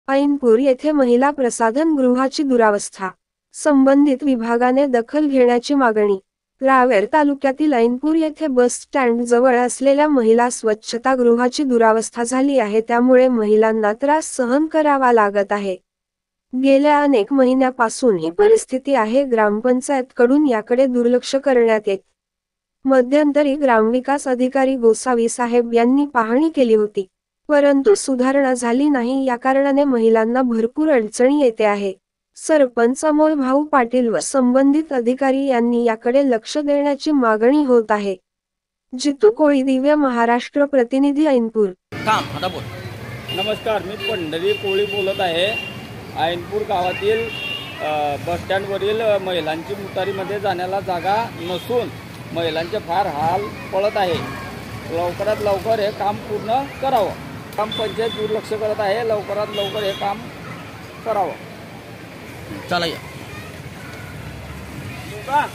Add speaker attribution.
Speaker 1: ऐनपूर येथे महिला प्रसाधन गृहाची दुरावस्था, संबंधित विभागाने दखल घेण्याची मागणी। रावेर तालुक्यातील ऐनपूर येथे बस स्टँड जवळ असलेल्या महिला स्वच्छतागृहाची दुरावस्था झाली आहे, त्यामुळे महिलांना त्रास सहन करावा लागत आहे। गेल्या अनेक महिन्यापासून ही परिस्थिती आहे। ग्रामपंचायतकडून याकडे दुर्लक्ष करण्यात येत। मध्यंतरी ग्रामविकास अधिकारी गोसावी साहेब यांनी पाहणी केली होती, परंतु सुधारणा झाली नाही। या कारणाने महिलांना भरपूर अडचणी येते आहे। सरपंच अमोल भाऊ पाटील व संबंधित अधिकारी यांनी याकडे लक्ष देण्याची मागणी होत आहे। जितू कोळी, दिव्य महाराष्ट्र प्रतिनिधी, ऐनपूर।
Speaker 2: आता बोल।
Speaker 3: नमस्कार, मी पंढरी कोळी बोलत आहे। ऐनपूर गावातील बस स्टँडवरील महिलांची मुतारीमध्ये जाण्याला जागा नसून महिलांचे फार हाल पडत आहे। लवकरात लवकर हे काम पूर्ण करावं। ग्रामपंचायत दुर्लक्ष करत आहे, लवकरात लवकर हे काम करावं।
Speaker 2: चला या।
Speaker 3: का